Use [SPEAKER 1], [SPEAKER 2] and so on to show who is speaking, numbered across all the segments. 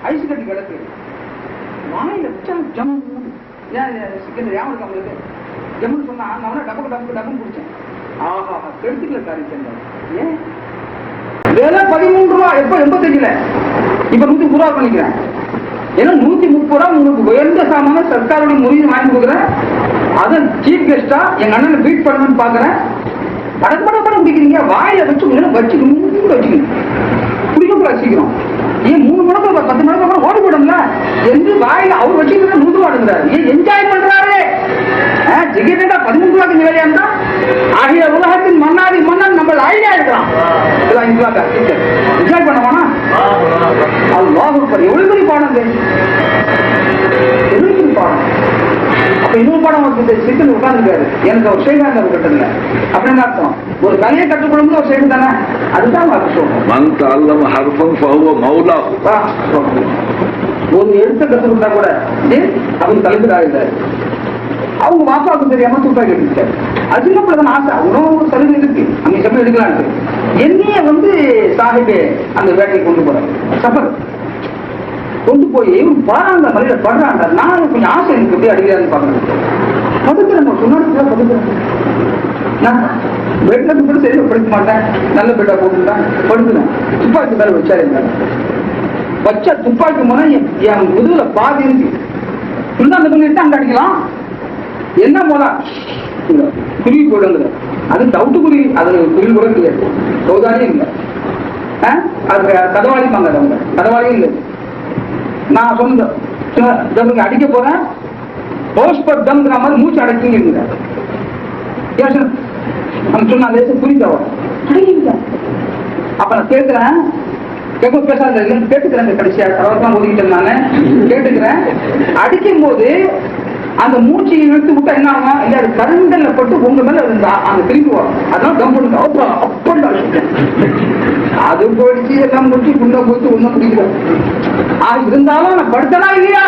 [SPEAKER 1] Ice கட்டி கிடக்கு, வாயில வச்சா ஜம் சிக்கன் ஞாபகம் அவங்களுக்கு ஜம்முன்னு சொன்னா நான் டப்பு டப்பு டப்புன்னு குடிச்சேன். ஆஹா கெடுத்துக்கல காரியம் செஞ்சேன். ஏன் விலை 13 ரூபா, எப்ப 85ல, இப்ப 130 ரூபா பண்ணிக்கிறேன். ஏன்னா 130 ரூபா உங்களுக்கு உயர்ந்த சாமான சர்க்காரோட முறையை வாங்கி கொடுக்குறேன். அதை சீஃப் கெஸ்டா எங்க அண்ணனை பீட் பண்ணணும்னு பாக்குறேன். படம் குடிக்கிறீங்க, வாயில வச்சு வச்சு வச்சுக்கணும், குடிக்க சீக்கிரம். ஏன் 3 மணி 10 மணி கூட ஓடி போடும்ல என்று வாயில அவர் வச்சுக்கிட்டு 100 ரூபா எடுக்கிறாரு. ஏன் என்ஜாய் பண்றாரு. டிக்கெட்டா 13 ரூபாய்க்கு வேலையா இருந்தா ஆகிய உலகத்தின் மன்னாடி மன்னன் நம்ம ஐடியா எடுக்கலாம். என்ஜாய் பண்ணவானா? அல்லாஹ் எவ்வளவு பெரிய பாடம், எவ்வளவு பெரிய பாடம். அப்ப இன்னொரு பாடம் சிக்கல் உட்கார்ந்துருக்காரு. எனக்கு ஒரு செய்தாங்க கட்டல அப்படின்னு அர்த்தம். ஒரு கலையை கற்றுக்கொள்ளும் ஒரு செய்தி தானே, அதுதான் ஒரு எழுத்த கற்றுக்கிட்டா கூட அவங்க தலைவராக அவங்க வாப்பாவுக்கு தெரியாம துப்பாக்கி எடுத்துட்டாரு. அது சின்ன பிள்ளைதான் ஆசை, உணவு சலுகை இருக்கு, அங்க சமையல் எடுக்கலாம். என்னைய சாஹிபே அந்த வேட்டைக்கு கொண்டு போறாரு. சஃபர் கொண்டு போய் பாராண்ட மலையில படுறாண்ட. நான் கொஞ்சம் ஆசை எனக்கு எப்படி அடிக்கிறான்னு பாக்குறேன். படுக்கிறேன், சொன்னாடி படுக்கிறேன். நான் பெட்ல கூட சரி படுக்க மாட்டேன், நல்ல பெட்டா போட்டுட்டேன், படுக்கிறேன். துப்பாக்கி மேல வச்சாரு. வச்சா துப்பாக்கி போனா என் முதுகுல பாதி இருக்கு. அந்த பண்ணி அங்க அடிக்கலாம். என்ன போல குருவி போடுங்க, அது தவுட்டு குருவி, அது குருவி கூட கிடையாது, சௌதாரியும் இல்லை. அது கதவாளிப்பாங்க, அவங்க கதவாளியும் இல்லை. நான் சொன்ன அடிக்க போறேன், போஸ்ட் தம்ங்கிற மாதிரி மூச்சு அடைச்சிங்க. சொன்ன புரிஞ்சவா அப்ப நான் கேட்கிறேன், கேட்க பேசாத கேட்டுக்கிறேன். கடைசியா அவர்தான் ஒதுக்கிட்டேன், நானு கேட்டுக்கிறேன். அடிக்கும் போது அந்த மூச்சியை இழுத்து விட்டா என்ன ஆகும், இல்ல அது கருங்கல்ல பட்டு உங்க மேல அந்த திரும்பி வரும். அதெல்லாம் கம்பெனி அப்பா அது போயிடுச்சு, எல்லாம் முடிச்சு புண்ண போச்சு, ஒன்னும் பிடிக்கிறோம். இருந்தாலும் நான் படுத்தனா இல்லையா,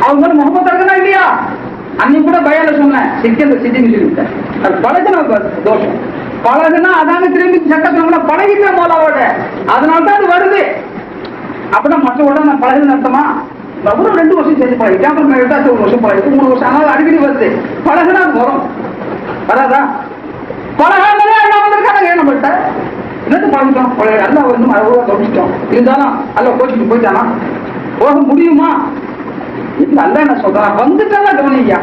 [SPEAKER 1] அவங்க மேல முகமது இருக்கனா இல்லையா. அன்னைக்கு கூட பயால சொன்னேன், சிக்கன் சிட்டின்னு சொல்லிவிட்டேன். அது பழகின தோஷம். பழகுனா அதாங்க திரும்பி சட்டத்தை பழகிட்டேன் போலாவோட, அதனால்தான் அது வருது. அப்படின்னா மற்றவோட நான் பழகுன்னு அர்த்தமா? ஒரு 2 வருஷம் செஞ்சு பழகிட்டேன், அப்புறம் 1 வருஷம் பழகிட்டு 3 வருஷம், ஆனால் அடிக்கடி வருது. பழகுனா அது வரும், வராதா? பழகாமலே அல்ல வந்திருக்காங்க நம்மள்கிட்ட. என்னது பழகிட்டோம், அல்ல வந்து அவ்வளோ கவனிச்சிட்டோம். இருந்தாலும் அல்ல கோச்சிட்டு போயிட்டானா, போக முடியுமா? இல்ல அல்ல என்ன சொல்றான், வந்துட்டல கவனியா,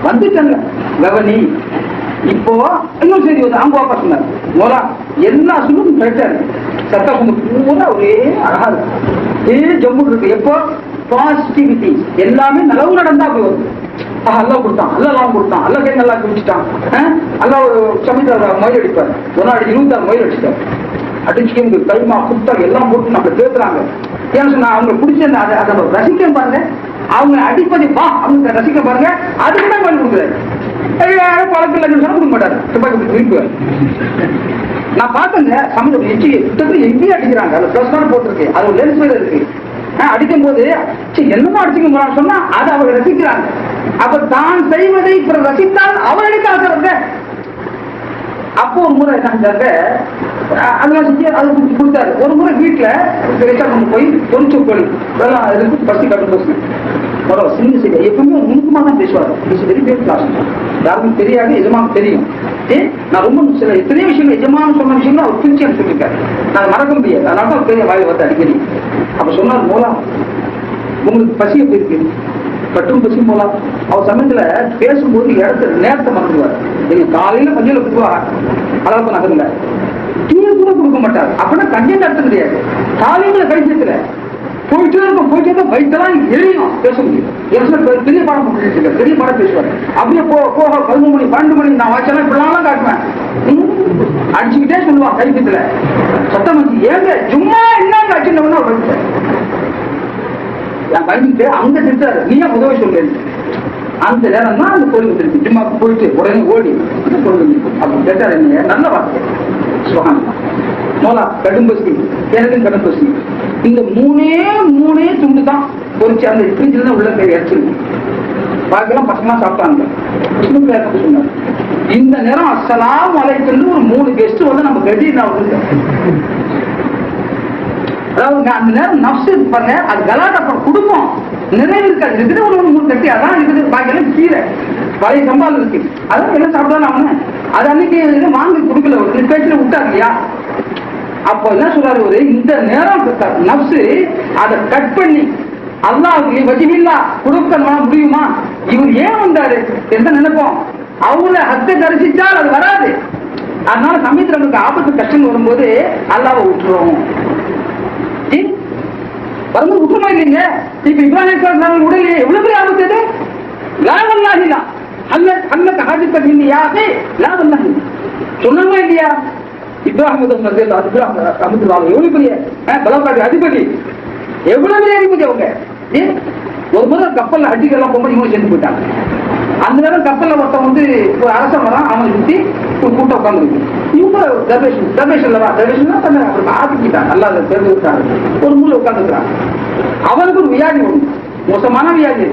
[SPEAKER 1] வந்துட்டல கவனி. இப்போ இன்னும் சரி வந்து அவங்க வாப்பா சொன்னார், மோலா எல்லா சொல்லும் பெட்டர், சத்தா பூரா ஒரே அழகா இருக்கு, ஜம்மு இருக்கு. எப்போ பாசிட்டிவிட்டி, எல்லாமே நலவு நடந்தா அப்படி வருது. அல்லா கொடுத்தான், அல்லலாம் கொடுத்தான், அல்ல கை நல்லா குடிச்சிட்டான், அல்ல ஒரு சமயத்தில் மயில் அடிப்பார். ஒரு நாள் 26 மயில் அடிச்சிட்டார். அடிச்சு கைமா குத்தா எல்லாம் போட்டு நம்ம பேசுறாங்க. ஏன்னு சொன்னா அவங்க பிடிச்ச அதை ரசிக்க பாருங்க, அவங்க அடிப்பதை வா அவங்க ரசிக்க பாருங்க, அதுக்கு தான் மயில் கொடுக்குறாரு. பழக்கம் சொன்னா கொடுக்க மாட்டாரு, துப்பாக்கி திருப்புவார். நான் பார்த்தேங்க சமயம் எங்கேயும் அடிக்கிறாங்க, அது பிரஸ்தான போட்டிருக்கு, அது லென்ஸ் மேல இருக்கு. அடிக்கும் போது என்னமோ அடிச்சுக்க சொன்னா அதை அவர் ரசிக்கிறாங்க. அப்ப தான் செய்வதை ரசித்தால் அவர்களுக்கு ஆசை வருது. அப்போ ஒரு முறை என்ன அதெல்லாம் செஞ்சு அதை கொடுத்தாரு. ஒரு முறை வீட்டுல போய் பொறிச்ச கோழி இருக்கு, பசி கட்டு போச்சு. சின்ன செய்ய எப்பவுமே நுணுக்கமா தான் பேசுவாரு. வெரி கிரேட் கிளாஸ், யாருக்கும் தெரியாது, எஜமானுக்கு தெரியும். நான் ரொம்ப சில எத்தனையோ விஷயங்கள் எஜமானு சொன்ன விஷயங்கள் அவர் பிரிச்சு சொல்லியிருக்காரு, நான் மறக்க முடியாது. அதனால தான் பெரிய வாய் வந்து அடிக்கடி. அப்ப சொன்னார், மூலம் உங்களுக்கு பசி எப்படி இருக்கு, கட்டும் பசி மூலம். அவர் சமயத்துல பேசும்போது நேரத்தை மறந்துடுவார். நீங்க காலையில பஞ்சில கொடுவா அளவுக்கு நகருங்க, டீ கூட கொடுக்க மாட்டார். அப்படின்னா கண்டிப்பா அர்த்தம் கிடையாது. காலையில கழிச்சத்துல போயிட்டே இருக்கும், வயிற்றுலாம் எரியும், பேச முடியும். பெரிய பாடம் பெரிய பாடம் பேசுவார். அப்படியே போக 11 மணி 12 மணி நான் வாட்செல்லாம் இப்படிலாம் காட்டுவேன். அடிச்சுக்கிட்டே சொல்லுவான் கைப்பத்துல சத்தம் வச்சு, ஏங்க சும்மா என்ன அடிச்சுட்டோம்னா வயிற்று என் பயந்துட்டு அங்க திட்டாரு, நீ ஏன் உதவி சொல்லு. அந்த நேரம் தான் அந்த கோயில் வந்துருக்கு. ஜிம்மாவுக்கு போயிட்டு உடனே ஓடி அந்த கோயில் வந்துருக்கு. அப்படி கேட்டார், என்ன நல்ல வார்த்தை சுகான் மோலா கடும் பசி, எனக்கும் கடும் பசி. இந்த மூணே துண்டு தான் பொறிச்சு அந்த ஃப்ரிட்ஜில் தான் உள்ள கை அடிச்சிருக்கு. பாக்கெல்லாம் பசங்களாம் சாப்பிட்டாங்க. சொன்னார், இந்த நேரம் அஸ்ஸலாமு அலைக்கும் ஒரு 3 கெஸ்ட் வந்து நம்ம கட்டி நான் வந்து அதாவது அந்த நேரம் நப்சு பாருங்க, அது கலாட்டா குடும்பம் நிறைய இருக்காது, இருக்குது ஒரு 3 கட்டி அதான் இருக்குது, பாக்கி எல்லாம் கீரை பழைய சம்பால் இருக்கு, அதான் எல்லாம் சாப்பிடலாம் அவனு. அது அன்னைக்கு வாங்கி கொடுக்கல, ஒரு பேச்சுல விட்டாரு இல்லையா. அப்போ என்ன சொல்றாரு, ஒரு இந்த நேரம் நப்சு அதை கட் பண்ணி அல்லாஹ்வுக்கு வஜிபில்லா கொடுக்க முடியுமா, இவர் ஏன் வந்தாரு என்ன நினைப்போம். அவங்கள ஹத்தை தரிசித்தால் அது வராது. அதனால சமயத்தில் நமக்கு ஆபத்து கஷ்டம் வரும்போது அல்லாஹ்வை விட்டுருவோம். வரும்போது விட்டுருமா இல்லைங்க. இப்ப இப்ராஹிம் உடனே எவ்வளவு பெரிய ஆபத்து அது, லாவல்லாஹிலாம் அல்ல ஹாஜிப்பது யாரு லாவல்லாஹி சொன்னமா இல்லையா. இப்ராஹிம் எவ்வளவு பெரிய பலப்பாடு அதிபதி, எவ்வளவு பெரிய அதிபதி அவங்க. ஒரு முறை கப்பல்ல அடிக்கலாம் போகும்போது இவங்க சேர்ந்து போயிட்டாங்க. அந்த நேரம் கப்பல்ல ஒருத்தன் வந்து ஒரு அரசன் வரான், அவனை சுத்தி ஒரு கூட்டம் உட்காந்துருக்கு. இவங்க தர்வேஷன் ஆதிக்கிட்டான், நல்லா தெரிஞ்சு விட்டாங்க. ஒரு மூல உட்காந்துருக்காங்க. அவனுக்கு ஒரு வியாதி ஒண்ணு, மோசமான வியாதி.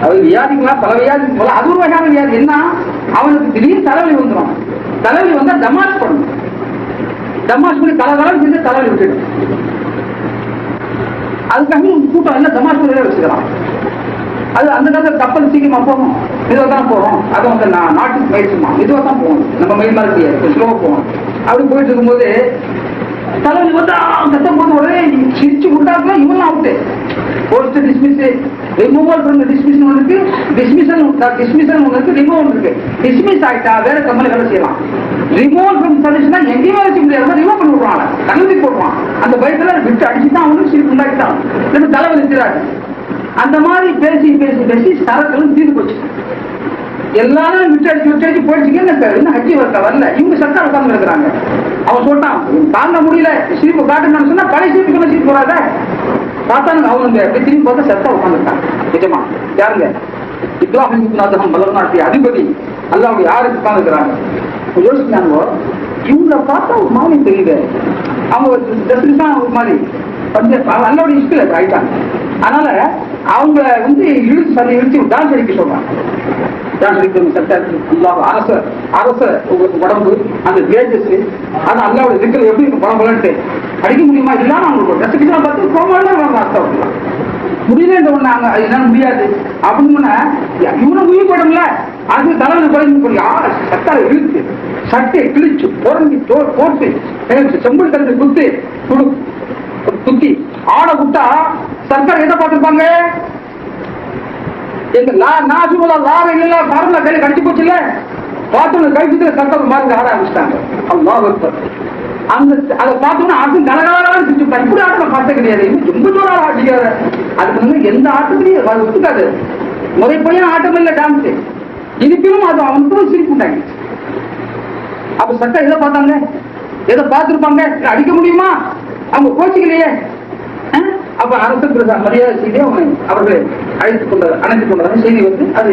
[SPEAKER 1] அது வியாதிங்களா பல வியாதி போல, அது ஒரு வகையான வியாதி. என்ன, அவனுக்கு திடீர்னு தலைவலி வந்துடும். தலைவலி வந்தா டமாஸ் பண்ணணும், டமாஸ் பண்ணி கலகலம் செஞ்சு தலைவலி விட்டுடும். அதுக்காக கூட்டம் எல்லாம் டமாஸ் பண்ணி வச்சுக்கலாம். அது அந்த நேரத்தில் கப்பல் சீக்கிரமா போகும், இதுவாக தான் போறோம். அது வந்து நாட்டுக்கு பயிற்சிமா இதுவாக தான் போகணும், நம்ம மயில் மாதிரி கிடையாது, ஸ்லோவா போகணும். அப்படி போயிட்டு இருக்கும்போது தலைவலி வந்து சத்தம் போட்டு உடனே சிரிச்சு விட்டாருன்னா இவன் out. Post dismiss, removal from dismission ஒன்று இருக்கு, டிஸ்மிஷன் ஒன்று இருக்கு, ரிமூவல் இருக்கு. டிஸ்மிஸ் ஆயிட்டா வேற கம்பெனி வேலை செய்யலாம். ரிமூவல் ஃப்ரம் சர்வீஸ்னா எங்கேயுமே வச்சு முடியாது, ரிமூவ் பண்ணி விடுவாங்க, கல்லூரி போடுவான். அந்த பயத்துல விட்டு அடிச்சுதான் அவனுக்கு சிரிப்பு உண்டாக்கிட்டான், ரெண்டு தலைவலி இருக்கிறாரு. அந்த மாதிரி பேசி பேசி பேசி சரக்குகளும் தீர்ந்து போச்சு. எல்லாரும் விட்டு அடிச்சு போயிடுச்சுங்க. இன்னும் ஹஜ்ஜி வரல, இவங்க சட்டா உட்கார்ந்து இருக்கிறாங்க. அவன் சொல்லிட்டான், தாங்க முடியல சிரிப்பு காட்டுன்னு சொன்னா பழைய சிரிப்பு சிரிப்பு போறாத பார்த்தானுங்க. அவங்க திரும்பி பார்த்தா சட்டா உட்காந்துருக்கான். நிஜமா யாருங்க, இப்ராஹிம் மலர்நாட்டிய அதிபதி அல்லாஹ்வுடைய யாருக்கு உட்காந்துருக்கிறாங்க. யோசிச்சாங்க, இவங்களை பார்த்தா ஒரு மாதிரி தெரியுது, அவங்க ஒரு மாதிரி அல்லாவுடைய இஷ்டில் ஆயிட்டாங்க. அதனால அவங்க வந்து இழுத்து டான்ஸ் அடிக்க சொல்றாங்க. டான்ஸ் அடிக்க அரச உடம்பு, அந்த தேஜஸ், அது அல்லாவுடைய இருக்கிற எப்படி இருக்கும் பலம் பலன்ட்டு அடிக்க முடியுமா, இல்லாம அவங்களுக்கு ரசிக்கலாம் பார்த்து கோமாலாம் அர்த்தம் முடியல. ஒண்ணாங்க அது என்ன முடியாது அப்படின்னு இவனை உயிர் படம்ல, அது தலைவலி குறைஞ்சு சட்டால இழுத்து சட்டை கிழிச்சு புறஞ்சி போட்டு செம்புள் கலந்து குத்து குத்தி ஆட விட்டா சர்க்கார் எதை பார்த்துருப்பாங்க, எங்க நாசுமலா லார இல்ல மரம்ல கையில கடிச்சு போச்சு இல்ல, பார்த்தோன்னு கழிச்சு சர்க்கார் மருந்து ஆட ஆரம்பிச்சிட்டாங்க. அல்லாஹ் அந்த அதை பார்த்தோம்னா ஆட்டும் கலகாலம் செஞ்சு இப்படி ஆட்டம் பார்த்த கிடையாது, ரொம்ப தூரம் ஆட்டிக்காத. அதுக்கு வந்து எந்த ஆட்டத்திலையும் அது ஒத்துக்காது, முறைப்படியான ஆட்டம் இல்லை டான்ஸ். இருப்பினும் அது அவனுக்கு சிரிப்பு உண்டாங்க. அப்ப சட்டம் எதை பார்த்தாங்க, எதை பார்த்திருப்பாங்க, அடிக்க முடியுமா, அவங்க கோச்சிக்கலையே. அப்ப அரசு மரியாதை செய்தி அவர்களை அழைத்துக் கொண்டார், அணைத்துக் கொண்டார். செய்தி வந்து அது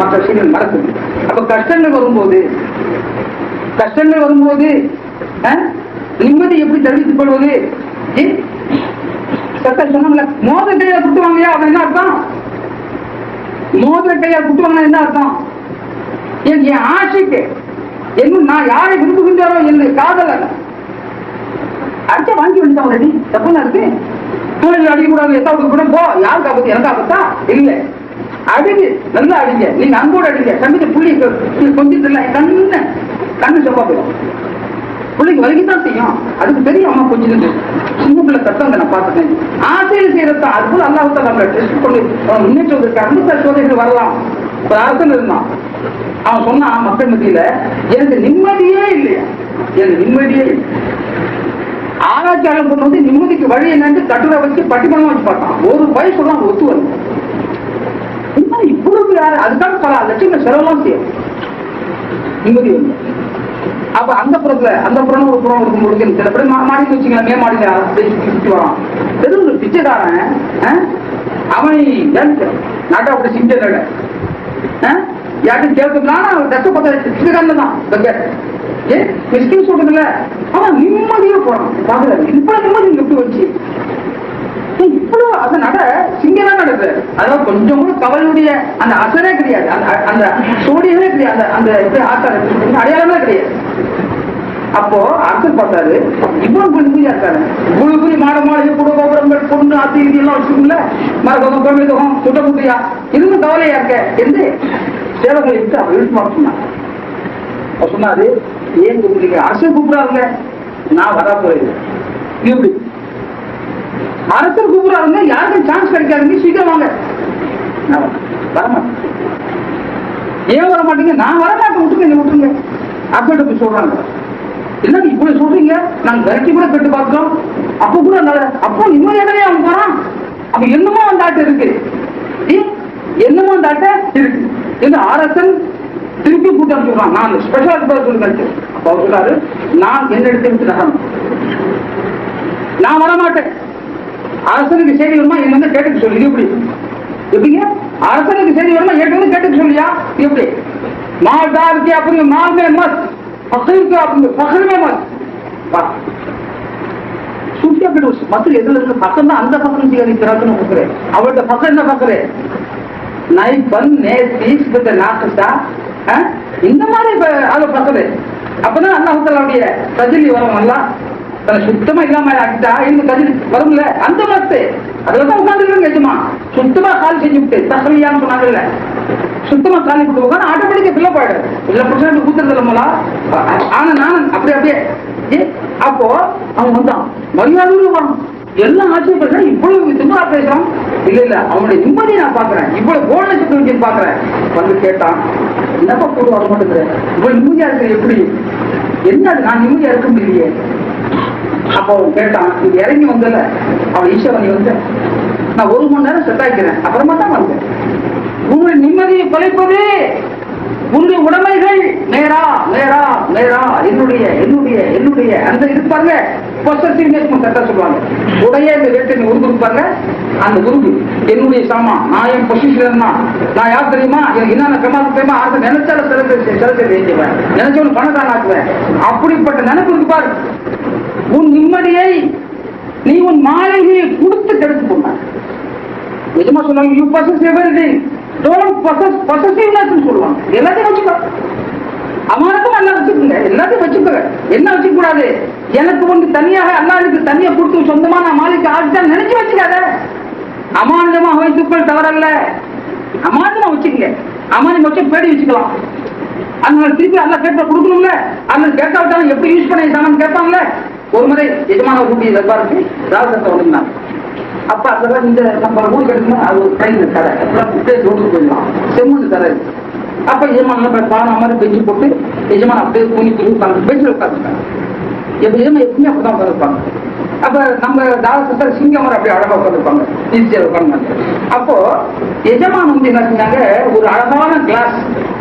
[SPEAKER 1] மற்ற செய்திகள் மறக்குது. அப்ப கஷ்டங்கள் வரும்போது நிம்மதி எப்படி தெரிவித்துக் கொள்வது. சட்டம் சொன்னாங்களே மோதிர கையா குட்டுவாங்கயா, அவன் என்ன அர்த்தம், மோதிர கையா குட்டுவாங்க என்ன அர்த்தம், என் ஆசைக்கு இன்னும் நான் யாரை விரும்புகின்றாரோ என்னுடைய காதல் அடிச்சா வாங்கி வந்துட்டான் ரெடி, தப்புனா இருக்கு. தூழில் அடிக்கூடாது, எதாவது கூட போ, யாருக்கு ஆபத்து எனக்கு ஆபத்தா இல்லை, அடிங்க நல்லா அடிங்க, நீங்க அங்கோட அடிங்க. சமைச்ச புள்ளி கொஞ்சம் இல்லை, கண்ணு செவ்வா போயிடும், பிள்ளைக்கு வலிக்குதான் செய்யும். அதுக்கு தெரியும் அம்மா கொஞ்சம் சின்ன பிள்ளை தத்தம் நான் பார்த்துட்டேன். ஆசையில் செய்யறதான் அது போல அல்லாஹ் நம்மளை டெஸ்ட் பண்ணி முன்னேற்றத்திற்கு அந்த சோதனைகள் வரலாம். ஒரு அரசன் இருந்தான், அவன் சொன்னான் மக்கள் மத்தியில எனக்கு நிம்மதியே இல்லையா, எனக்கு நிம்மதியே இல்லை. ஆராய்ச்சியாளர் கொண்டு வந்து நிம்மதிக்கு வழி என்னன்னு கட்டுரை வச்சு பட்டிமன்றம் வச்சு பார்த்தான். ஒரு வயசு தான் ஒத்து வரும். இவ்வளவு அதுக்காக பல லட்சங்கள் செலவெல்லாம் செய்யும் நிம்மதி வந்து. அப்ப அந்த புறம் ஒரு புறம் இருக்கும் சில பேர் மாடிக்கு வச்சுக்கலாம், மே மாடியில சுற்றி வரான். வெறும் பிச்சைக்காரன் அவனை நாட்டை அப்படி செஞ்ச யாருக்கும் கேட்கலாம் கஷ்டப்பட்ட தான் மிஸ்கின் சொல்றதுல அவன் நிம்மதியா போறான். பாக்குறாரு இப்ப நிம்மதி விட்டு வச்சு இவ்வளவு அந்த நட சிங்கமா நடக்குது. அதாவது கொஞ்சம் கூட கவலையுடைய அந்த அசரே கிடையாது, அந்த சோடியமே கிடையாது, அந்த எப்படி ஆச்சாரம் அடையாளமே கிடையாது. அப்போ அரசர் பார்த்தாரு, இவ்வளவு பெரிய பூஜா இருக்காரு, இவ்வளவு பெரிய மாட மாளிகை கூட கோபுரங்கள் பொண்ணு அத்தி இது எல்லாம் வச்சுக்கோங்கள, மரபகம் கோவிலகம் சுட்ட முட்டையா, இதுவும் கவலையா இருக்க என்று சேவகளை விட்டு அவர் இழுத்து மாற சொன்னார். அவர் சொன்னாரு, ஏன் கூப்பிடுறீங்க? அரசர் கூப்பிடாருங்க, நான் வரா போறேன். இப்படி அரசர் கூப்பிடாருங்க, யாருக்கும் சான்ஸ் கிடைக்காதுங்க, சீக்கிரம் வாங்க. நான் வரமாட்டேன். ஏன் வர மாட்டீங்க? நான் வரமாட்டேன், விட்டுருங்க விட்டுருங்க அப்படின்னு போய் சொல்றாங்க. என்ன இப்படி சொல்றீங்க? நாங்க விரட்டி கூட கட்டு பார்த்தோம், அப்ப கூட அப்போ நிம்மதியாகவே அவன் போறான். அப்ப என்னமோ அந்த ஆட்டை இருக்கு, என்னமோ அந்த ஆட்டை இருக்கு என்று அரசன் திருப்பி கூட்டம் சொல்றான். நான் ஸ்பெஷல் சொல்லுங்க. அப்ப அவர் சொல்றாரு, நான் என்ன இடத்தை விட்டு நகரணும், நான் வரமாட்டேன். அரசனுக்கு செய்தி வருமா என்ன வந்து கேட்டுக்க சொல்லி. எப்படி எப்படிங்க அரசனுக்கு செய்தி வருமா ஏற்கனவே கேட்டுக்க சொல்லியா? எப்படி மால்தார் के अपने माल में मत, फकीर को अपने फखर में मत. सूफिया के मतलब எதுல இருக்கு? பக்கம் தான், அந்த பக்கம் திறக்கணும் கொடுக்குறேன். அவர்கிட்ட பக்கம் என்ன பார்க்குறேன்? நை பன் நே தீஸ் வித் நாக்குதா, இந்த மாதிரி அதை பார்க்குறேன். அப்பதான் அல்லாஹ்வுடைய தஜ்லி வரும். நல்லா சுத்தமா இல்லாம ஆகிட்டா இந்த கதிர் வரும்ல, அந்த மத்து அதுலதான் உட்காந்துருங்க. எஜமா சுத்தமா கால் செஞ்சு விட்டு தகவலியான்னு சொன்னாங்கல்ல, சுத்தமா காலி விட்டு உட்காந்து ஆட்டோமேட்டிக்கா பிள்ளை போயிடும். இல்ல பிரச்சனை கூத்துறது நம்மளா. ஆனா நான் அப்படியே அப்போ அவன் வந்தான், மரியாதையும் வரும், எல்லாம் ஆச்சரியப்படுறேன். இவ்வளவு திமுறா பேசுறான். இல்ல இல்ல அவனுடைய நிம்மதியை நான் பாக்குறேன், இவ்வளவு கோல் லட்சத்தை வச்சு பாக்குறேன். வந்து கேட்டான், என்னப்பா கூட வர மாட்டேங்கிறேன், இவ்வளவு நிம்மதியா இருக்க எப்படி? என்ன நான் நிம்மதியா இருக்க முடியலையே. அப்போ அவன் கேட்டான், இது இறங்கி வந்தல அவன் ஈஸ்வரன் வந்து நான் 1 மணி நேரம் செட் ஆக்கிறேன், அப்புறமா தான் வந்தேன். உங்களுடைய நிம்மதியை குலைப்பது உன்னுடைய உடைமைகள். நேரா நேரா நேரா என்னுடைய என்னுடைய என்னுடைய அந்த இருப்பாங்க சொல்லுவாங்க. உடைய இந்த வேட்டை உருது இருப்பாங்க, அந்த உருது என்னுடைய சாமா, நான் என் பொசிஷன், நான் யார் தெரியுமா, எனக்கு என்னென்ன கமால் தெரியுமா, அதை நினைச்சால செலவு வேண்டியவன், நினைச்சவன் பணக்காரன் ஆக்குவேன். அப்படிப்பட்ட நினைப்பு இருப்பார். உன் நிம்மதியை நீ உன் மாளிகையை கொடுத்து கெடுத்து போனார். நிஜமா சொல்லுவாங்க, யூ பசஸ் எவரிதிங், டோன்ட் பசஸ் பொசசிவ்னஸ் சொல்லுவாங்க. எல்லாத்தையும் வச்சுக்கோ, அமானத்தும் நல்லா வச்சுக்கோங்க, எல்லாத்தையும் வச்சுக்கோங்க. என்ன வச்சுக்க கூடாது? எனக்கு ஒன்று தனியாக அல்லாஹ்வுக்கு தனியா கொடுத்து சொந்தமா நான் மாளிகை ஆட்சிதான் நினைச்சு வச்சுக்காத. அமானிதமாக வைத்துக்கள் தவறல்ல, அமானிதமா வச்சுக்கங்க. அமானிதம் வச்சு பேடி வச்சுக்கலாம். அதனால திருப்பி அல்லா கேட்க கொடுக்கணும்ல, அந்த கேட்க விட்டாலும் எப்படி யூஸ் பண்ணி கேட்பாங்கல்ல. ஒரு முறை எஜமான கூட்டிய தர்பாருக்கு ராஜத்தை வந்திருந்தாங்க. அப்ப அதெல்லாம் இந்த நம்ம ஊர் கிடைக்குமா, அது ஒரு ட்ரெயின் தர ரோட்டு போயிடலாம், செம்மண் தர. அப்ப எஜமான பானை மாதிரி பெஞ்சு போட்டு எஜமான அப்படியே தூங்கி உட்காந்து பெஞ்சில் உட்காந்துருக்காங்க. எஜமா எப்பவுமே அப்படிதான் உட்காந்துருப்பாங்க. அப்ப நம்ம தாவசத்தை சிங்கமர் அப்படியே அழகா உட்காந்துருப்பாங்க, ஈஸியாக உட்காந்து. அப்போ எஜமான் வந்து என்ன செஞ்சாங்க, ஒரு அழகான கிளாஸ்,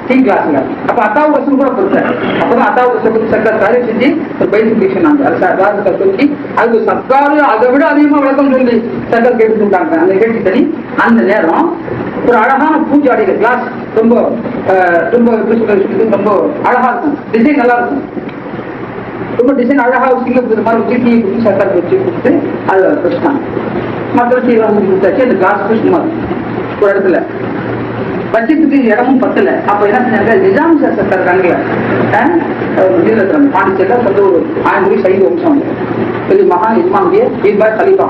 [SPEAKER 1] டீ கிளாஸ்ல. அப்ப அத்தாவு வசூல் கூட கொடுத்தாரு. அப்பதான் அத்தாவு வசூல் சர்க்கார் தயாரி செஞ்சு ஒரு பயிற்சி சொன்னாங்க. அது சொல்லி அதுக்கு சர்க்காரு அதை விட அதிகமா விளக்கம் சொல்லி சர்க்கார் கேட்டு கொடுத்தாங்க. அந்த கேட்டு தனி அந்த நேரம் ஒரு அழகான பூஜாடிகள் கிளாஸ், ரொம்ப ரொம்ப ரொம்ப அழகா இருக்கும், டிசைன் நல்லா இருக்கும், ரொம்ப டிசைன் அழகா சிங்கப்பூர் மாதிரி வச்சு டீ சர்க்கார் வச்சு கொடுத்து அதை வச்சுட்டாங்க. மற்ற டீ வாங்கி கொடுத்தாச்சு. அந்த கிளாஸ் சும்மா ஒரு இடத்துல பட்ஜெட்டுக்கு இடமும் பத்தல. அப்ப என்ன செஞ்சாங்க, நிஜாம் சார் இருக்காங்க பாண்டிச்சேரியில் சொந்த ஒரு 1000 கோடி சைவ வம்சம் பெரிய மகான் இஸ்மாமிய பீர்பாய் கலீஃபா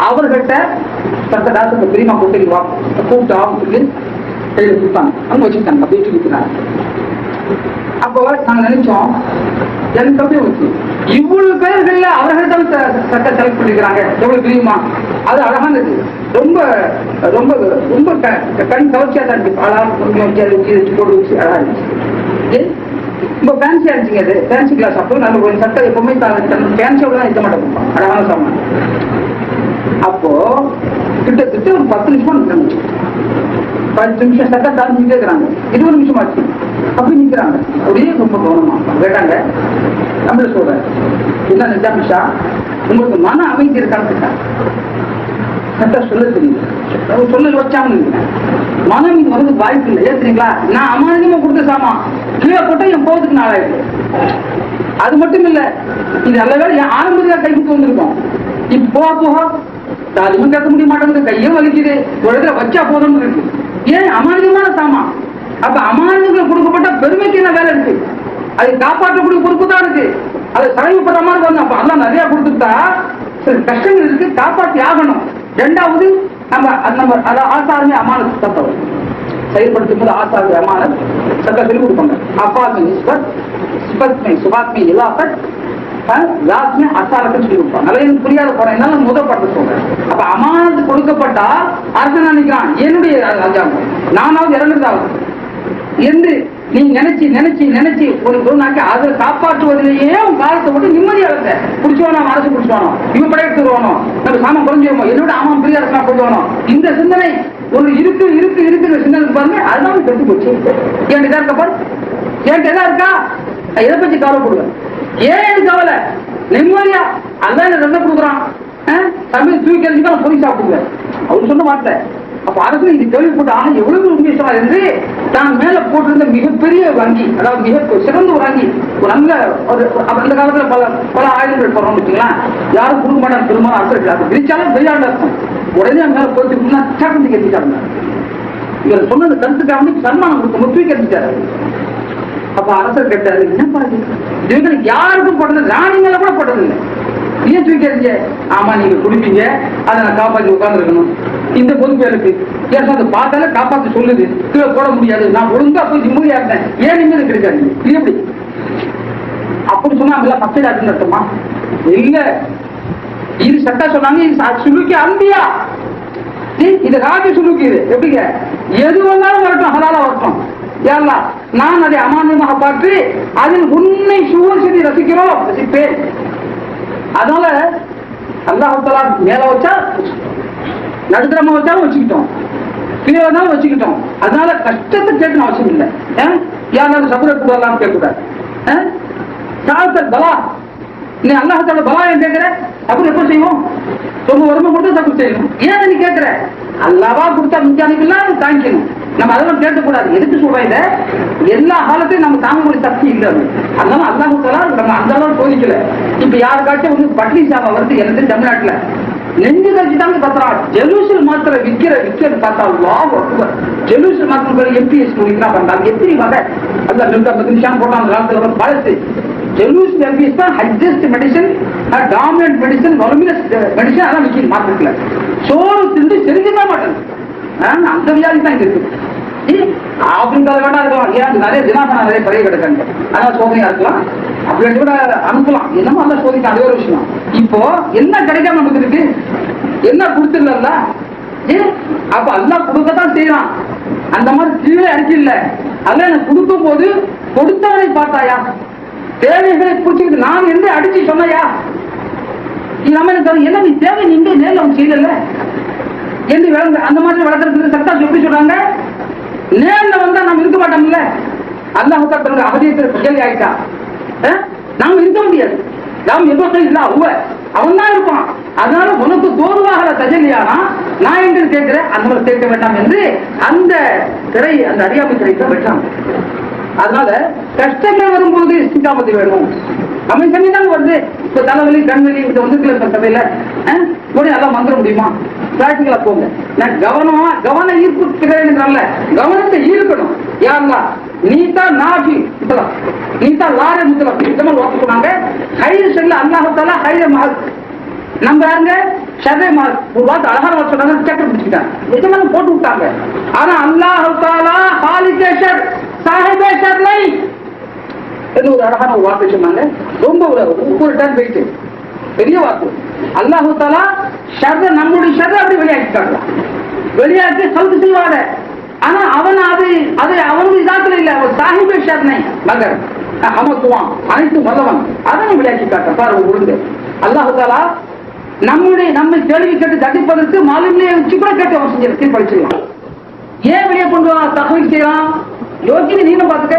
[SPEAKER 1] அவர்கிட்ட சர்க்கதாசத்தை பெரியமா கூப்பிட்டு ஆபத்துக்கு கையில கொடுத்தாங்க. அவங்க வச்சுட்டாங்க, அப்படி வச்சுக்கிறாங்க. அப்போ நாங்க நினைச்சோம், எனக்கு அப்படியே வச்சு இவ்வளவு பேர்கள்ல அவர்கள் தான் சட்டை செலக்ட் பண்ணிக்கிறாங்க, எவ்வளவு தெரியுமா? அது அழகானது, ரொம்ப ரொம்ப ரொம்ப கண் கவர்ச்சியா தான் இருக்கு. அழகா வச்சு போட்டு வச்சு அழகா இருந்துச்சு, ரொம்ப ஃபேன்சியா இருந்துச்சுங்க. அது ஃபேன்சி கிளாஸ். அப்போ நல்ல ஒரு சட்டை எப்பவுமே ஃபேன்சியோட இருக்க மாட்டோம், அழகான சாமான். அப்போ கிட்டத்தட்ட ஒரு 10 நிமிஷமா நிற்கணும். 10 நிமிஷம் சட்டை தாழ்ந்துட்டே இருக்கிறாங்க. 20 நிமிஷம் ஆச்சு. அப்படி நிற்கிறாங்க, அப்படியே ரொம்ப கவனமா கேட்டாங்க. நம்மள சொல்ற என்ன நிஜாமிஷா, உங்களுக்கு மன அமைதி இருக்கான்னு சட்டை சொல்ல தெரியுது, சொல்ல வச்சாங்க. மனம் இங்க வந்து வாய்ப்பு இல்லை, ஏத்துறீங்களா? நான் அமானிதமா கொடுத்த சாமா கீழே போட்டா என் போவதுக்கு நாளாயிருக்கு. அது மட்டும் இல்ல, இது நல்ல வேலை என் ஆரம்பத்துல கைக்கு வந்திருக்கோம். இப்போ போக தாலிமும் கேட்க முடிய மாட்டேங்குது, கையும் வலிக்குது, ஒரு இடத்துல வச்சா போதும்னு இருக்கு. ஏன் அமானிதமான சாமா? அப்ப அமானிதங்கள் கொடுக்கப்பட்ட பெருமைக்கு என்ன வேலை இருக்கு? அதை காப்பாற்றக்கூடிய பொறுப்பு தான் இருக்கு. அதை சரைவுப்படுற மாதிரி வந்து அப்ப எல்லாம் நிறைய கொடுத்துட்டா சில கஷ்டங்கள் இருக்கு, காப்பாற்றி ஆகணும். இரண்டாவது நம்ம ஆசாரமே அமானத் தத்தவர் செயல்படுத்தும் போது ஆசாரமே அமானத் சட்ட சொல்லிக் கொடுப்பாங்க. அப்பாத்மே நிஸ்பத் சிபத்மே சுபாத்மே இலாபத் லாஸ்மே அசாலத்துன்னு சொல்லி கொடுப்பாங்க. நல்லா எனக்கு புரியாத போறேன், என்னால முதல் படத்தை சொல்றேன். அப்ப அமானத்து கொடுக்கப்பட்டா அரசன் நினைக்கிறான் என்னுடைய ராஜாங்கம் நானாவது இறந்துருந்தாவது என்று நீ நினைச்சு நினைச்சு நினைச்சு ஒரு பொருளாக்கி அதை காப்பாற்றுவதிலேயே உன் காலத்தை விட்டு நிம்மதியா இருந்த குடிச்சுவானோ அரசு குடிச்சுவானோ இவன் படையெடுத்துருவானோ நம்ம சாமம் குறைஞ்சிருமோ என்னோட ஆமாம் பிரியா இருக்கா கொண்டு இந்த சிந்தனை ஒரு இருக்கு இருக்கு இருக்கிற சிந்தனை பாருங்க அதுதான் கெட்டு போச்சு. என் இதா இருக்க பாரு, என் எதா இருக்கா எதை பத்தி கவலைப்படுவேன்? ஏன் கவலை? நிம்மதியா அதான் ரெண்ட கொடுக்குறான் தமிழ் தூக்கி எறிஞ்சுதான் பொறி சாப்பிடுவேன் அவர் சொன்ன வார்த்தை. அப்ப அரசு இது கேள்விப்பட்ட ஆனா எவ்வளவு உண்மையா என்று தான் மேல போட்டிருந்த மிகப்பெரிய வங்கி, அதாவது மிக சிறந்த ஒரு வங்கி, ஒரு நல்ல அந்த காலத்துல பல பல ஆயுதங்கள் போறோம்னு வச்சுக்கலாம். யாரும் கொடுக்க மாட்டாங்க திருமணம் அரசு பிரிச்சாலும் பெரியாண்ட இருக்கும். உடனே மேல போயிட்டு சட்டத்தை கட்டிட்டாங்க. இவர் சொன்னது கருத்துக்காக சன்மானம் கொடுக்க தூக்கி கட்டிட்டாரு. அப்ப அரசர் கேட்டாரு என்னப்பா இது யாருக்கும் போட்டது ராணி மேல கூட போட்டதில்லை, ஏன் தூக்கி எறிஞ்ச? ஆமா நீங்க குடிப்பீங்க, அதை நான் காப்பாற்றி உட்கார்ந்து இருக்கணும். இந்த பொறுப்பேருக்கு ஏன் அந்த பார்த்தாலே காப்பாற்ற சொல்லுது, கீழே போட முடியாது, நான் ஒழுங்கா போய் நிம்மதியா இருந்தேன், ஏன் நிம்மதி கிடைக்காது? இது எப்படி அப்படி சொன்னா பச்சை டாக்டர் அர்த்தமா? இல்ல, இது சட்டா சொன்னாங்க சுலுக்கி அம்பியா, இது ராஜ சுலுக்கி. இது எப்படிங்க? எது வந்தாலும் வரட்டும், ஹலாலா வரட்டும், யாரா நான் அதை அமானியமாக பார்த்து அதில் உன்னை சுவர்சதி ரசிக்கிறோம், ரசிப்பேன். அதனால அல்லாஹ் தஆலா மேல வச்சா நடுத்தரமா வச்சாலும் வச்சுக்கிட்டோம், கீழே வந்தாலும் வச்சுக்கிட்டோம். அதனால கஷ்டத்தை கேட்கணும் அவசியம் இல்லை. யாராலும் சபுர கூடலாம் கேட்கக்கூடாது. சாத்தல் பலா, நீ அல்லாஹ் தஆலா பலா ஏன் கேட்கிற? அப்படி எப்ப செய்வோம்? ரொம்ப உடம்பு கொடுத்து தப்பு செய்யணும். ஏன் நீ கேட்கிற? அல்லாவா கொடுத்தா மிஞ்சானிக்கெல்லாம் தாங்கிக்கணும். நம்ம அதெல்லாம் கேட்கக்கூடாது. எதுக்கு சொல்றேன்? இதை எல்லா காலத்தையும் நம்ம தாங்கக்கூடிய சக்தி இல்லை. அதனால அல்லாஹ் தஆலா நம்ம அந்த அளவு சோதிக்கல. இப்ப யாருக்காச்சும் வந்து பட்னி சாபா வருது எனக்கு தமிழ்நாட்டுல நெஞ்சு கட்சி தாங்க கத்துறான். ஜெலூசல் மாத்திர விற்கிற பார்த்தா ஜெலூசல் மாத்திர எம்பிஎஸ் பண்றாங்க. எப்படி வகை அந்த நிமிஷம் போட்டாங்க காலத்துல பழசு. ஜெலூசல் எம்பிஎஸ் தான் highest medicine, dominant medicine, voluminous medicine. அதான் விற்கிது மார்க்கெட்ல. சோறு திண்டு செஞ்சுதான் மாட்டேன். அந்த வியாதி தான் இருக்கு. ஆப்பிரிக்கால வேணா இருக்கலாம், ஏன் நிறைய தினாசனா நிறைய பழைய கிடக்காங்க, அதான் சோதனையா இருக்கலாம், அப்படி கூட அனுப்பலாம். என்னமோ அந்த சோதிக்க அதே ஒரு விஷயம். இப்போ என்ன கிடைக்காம நமக்கு இருக்கு? என்ன கொடுத்துடல? அப்ப எல்லாம் கொடுக்கத்தான் செய்யலாம். அந்த மாதிரி கீழே அடிச்சு இல்ல, அதெல்லாம் எனக்கு கொடுக்கும் போது கொடுத்தவனை பார்த்தாயா? தேவைகளை பிடிச்சிக்கிட்டு நான் எந்த அடிச்சு சொன்னையா? நம்ம என்ன நீ தேவை நீங்க நேரில் அவங்க செய்யல என்று விளங்க. அந்த மாதிரி வளர்க்கறதுக்கு சட்டம் எப்படி சொல்றாங்க? நேரில் வந்தா நம்ம இருக்க மாட்டோம்ல. அல்லாஹ் தஆலா அவதியத்தில் கேள்வி ஆயிட்டா நாம இருக்க முடியாது. நாம் எதுவும் இல்ல, அவன் தான் இருப்பான். அதனால உனக்கு தோல்வாக தஜல்லியானா நான் என்று கேட்கிறேன், அந்த கேட்க வேண்டாம் என்று அந்த திரை, அந்த அறியாமை திரைக்கு வெட்டான். அதனால கஷ்டங்கள் வரும்போது இஸ்திகாமத்து வேணும். நம்ம சமயம் வருது. இப்ப தலைவலி கண்வெளி இந்த வந்துருக்கல சட்டவையில உடனே எல்லாம் வந்துட முடியுமா? பிராக்டிகலா போங்க. நான் கவன ஈர்ப்பு திறன்ல கவனத்தை ஈர்க்கணும். யாருங்களா நீதான் நாபி முத்தலாம், நீதான் லாரே முத்தலாம் இதெல்லாம் வாக்கு சொன்னாங்க. ஹைர செல்ல அல்லாஹ் தஆலா ஹைர மஹல், நம்ம யாருங்க ஷர்ரே மஹல் ஒரு வார்த்தை அழகான வார்த்தை சொன்னாங்க, சக்கர பிடிச்சிட்டாங்க, இதெல்லாம் போட்டு விட்டாங்க. ஆனா அல்லாஹ் தஆலா ஹாலிகே ஷர் சாஹிபே ஷர் லை என்று ஒரு அழகான ஒரு வார்த்தை சொன்னாங்க. ரொம்ப ஒரு டன் வெயிட், பெரிய வார்த்தை. அல்லாஹ் தஆலா ஷர்ர, நம்முடைய ஷர்ர அப்படி வெளியாக்கிட்டாங்க, வெளியாக்கி சவுத்து செய்வாங்க. ஆனா அவன் அது அவனுடைய இதாத்துல இல்ல, அவர் சாஹிபே ஷர்னை மகர் அமத்துவான் அனைத்தும் வல்லவன், அதனை விளையாக்கி காட்ட பாரு உருந்து. அல்லாஹ் தஆலா நம்மை கேள்வி கேட்டு தண்டிப்பதற்கு மாலின்லே வச்சு கூட கேட்டு அவன் செஞ்சு தீர்ப்பளிச்சிடலாம். ஏன் வெளியே கொண்டு வா தகவல் செய்யலாம்? யோசிச்சு நீங்க பாத்துக்க,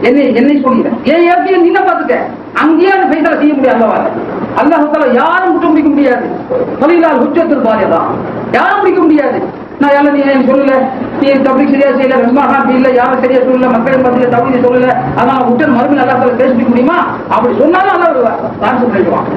[SPEAKER 1] என்னை சொல்லுங்க, ஏன் யோசிச்சு நீங்க பாத்துக்க, அங்கேயே அந்த பைசா செய்ய முடியாது. அல்லாஹ் தஆலா யாரும் குற்றம் பிடிக்க முடியாது. தொழிலால் ஹுஜ்ஜத்துல் பாலிகா, யாரும் பிடிக்க முடியாது. நான் யாரும் நீ சொல்லல, நீ தப்லீக் சரியா செய்யல, வெஸ்மாஹாபி இல்ல, யாரும் சரியா சொல்லல, மக்களின் மத்தியில தப்லீக் சொல்லல, அதான் விட்டு மறுபடியும் அல்லாஹ் தஆலா பேசிக்க முடியுமா? அப்படி சொன்னாலும் அல்லாஹ் ஆன்சர் பண்ணிடுவான்.